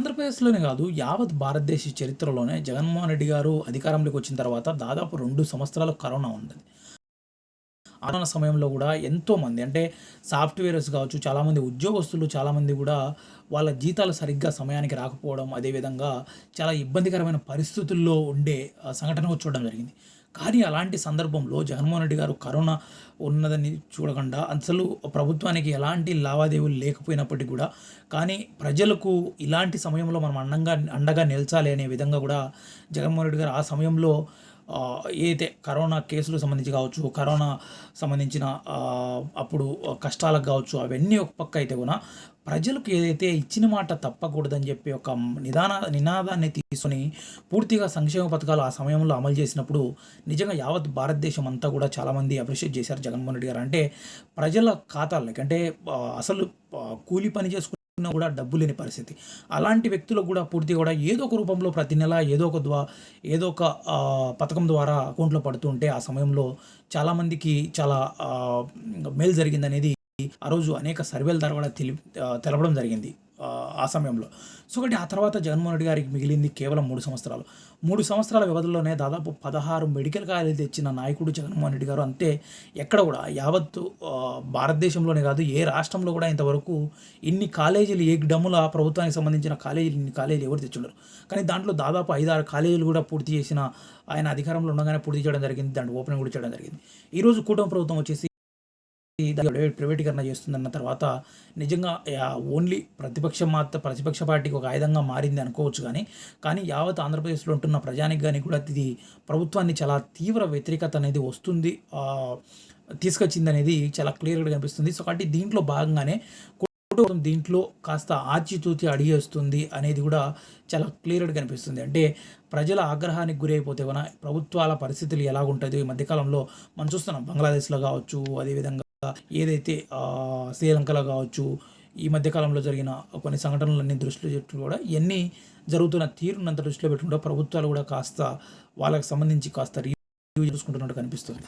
ఆంధ్రప్రదేశ్‌లోనే గాదు, యావత్ భారతదేశ చరిత్రలోనే జగన్మోహన్ రెడ్డి గారు అధికారంలోకి వచ్చిన తర్వాత దాదాపు 2 సంవత్సరాలు కరోనా ఉన్నది. కరోనా సమయంలో గూడా ఎంతోమంది అంటే సాఫ్ట్‌వేరర్స్ గావచ్చు, చాలామంది ఉద్యోగస్తులు చాలామంది గూడా వాళ్ళ జీతాలు సరిగ్గా సమయానికి రాకపోవడం, అదేవిధంగా చాలా ఇబ్బందికరమైన పరిస్థితుల్లో ఉండే సంఘటన కూడా చూడడం జరిగింది. కానీ అలాంటి సందర్భంలో జగన్మోహన్ రెడ్డి గారు కరోనా ఉన్నదని చూడకుండా అసలు ప్రభుత్వానికి ఎలాంటి లావాదేవీలు లేకపోయినప్పటికి గూడా, కానీ ప్రజలకు ఇలాంటి సమయంలో మనం అండగా నిలచాలి అనే విధంగా గూడా జగన్మోహన్ రెడ్డి గారు ఆ సమయంలో ఏదైతే కరోనా కేసులకు సంబంధించి కావచ్చు, కరోనా సంబంధించిన అప్పుడు కష్టాలకు కావచ్చు, అవన్నీ ఒక పక్క అయితే కూడా ప్రజలకు ఏదైతే ఇచ్చిన మాట తప్పకూడదని చెప్పి ఒక నినాదాన్ని తీసుకొని పూర్తిగా సంక్షేమ పథకాలు ఆ సమయంలో అమలు చేసినప్పుడు నిజంగా యావత్ భారతదేశం అంతా కూడా చాలామంది అప్రిషియేట్ చేశారు జగన్మోహన్ రెడ్డి గారు. అంటే ప్రజల ఖాతాలకి అంటే అసలు కూలి పని చేసుకున్న కూడా డబ్బు లేని పరిస్థితి. అలాంటి వ్యక్తులకు కూడా పూర్తిగా కూడా ఏదో ఒక రూపంలో ప్రతి నెల ఏదో ఒక పథకం ద్వారా అకౌంట్‌లో పడుతుంటే ఆ సమయంలో చాలామందికి చాలా మేలు జరిగిందనేది ఆ రోజు అనేక సర్వేల ద్వారా కూడా తెలపడం జరిగింది ఆ సమయంలో. సో, కాబట్టి ఆ తర్వాత జగన్మోహన్ రెడ్డి గారికి మిగిలింది కేవలం 3 సంవత్సరాలు. 3 సంవత్సరాల వ్యవధిలోనే దాదాపు 16 మెడికల్ కాలేజీలు తెచ్చిన నాయకుడు జగన్మోహన్ రెడ్డి గారు. అంతే ఎక్కడ కూడా యావత్తు భారతదేశంలోనే కాదు, ఏ రాష్ట్రంలో కూడా ఇంతవరకు ఇన్ని కాలేజీలు ఏకడమ్ముల ప్రభుత్వానికి సంబంధించిన ఇన్ని కాలేజీలు ఎవరు తెచ్చుండరు. కానీ దాంట్లో దాదాపు 5, 6 కాలేజీలు కూడా పూర్తి చేసిన ఆయన అధికారంలో ఉండగానే పూర్తి చేయడం జరిగింది. దాంట్లో ఓపెనింగ్ కూడా చేయడం జరిగింది. ఈరోజు కూటమి ప్రభుత్వం వచ్చేసి ప్రైవేటీకరణ చేస్తుందన్న తర్వాత నిజంగా ఓన్లీ ప్రతిపక్ష పార్టీకి ఒక ఆయుధంగా మారింది అనుకోవచ్చు కానీ యావత్ ఆంధ్రప్రదేశ్‌లో ఉంటున్న ప్రజానికి గాని కూడా ఇది ప్రభుత్వాన్ని చాలా తీవ్ర వ్యతిరేకత అనేది వస్తుంది. తీసుకొచ్చిందనేది చాలా క్లియర్‌గా కనిపిస్తుంది. సో, కాబట్టి దీంట్లో భాగంగానే దీంట్లో కాస్త ఆచితూచి అడిగేస్తుంది అనేది కూడా చాలా క్లియర్‌గా కనిపిస్తుంది. అంటే ప్రజల ఆగ్రహానికి గురైపోతే ప్రభుత్వాల పరిస్థితులు ఎలాగుంటాయో ఈ మధ్య కాలంలో మనం చూస్తున్నాం. బంగ్లాదేశ్‌లో కావచ్చు, అదేవిధంగా ఏదైతే శ్రీలంకలో కావచ్చు, ఈ మధ్య కాలంలో జరిగిన కొన్ని సంఘటనలన్నీ దృష్టిలో పెట్టుకొని కూడా ఇయన్నీ జరుగుతున్న తీరునంత దృష్టిలో పెట్టుకుంటే ప్రభుత్వాలు కూడా కాస్త వాళ్ళకి సంబంధించి కాస్త రివ్యూ చూసుకుంటున్నట్టు కనిపిస్తుంది.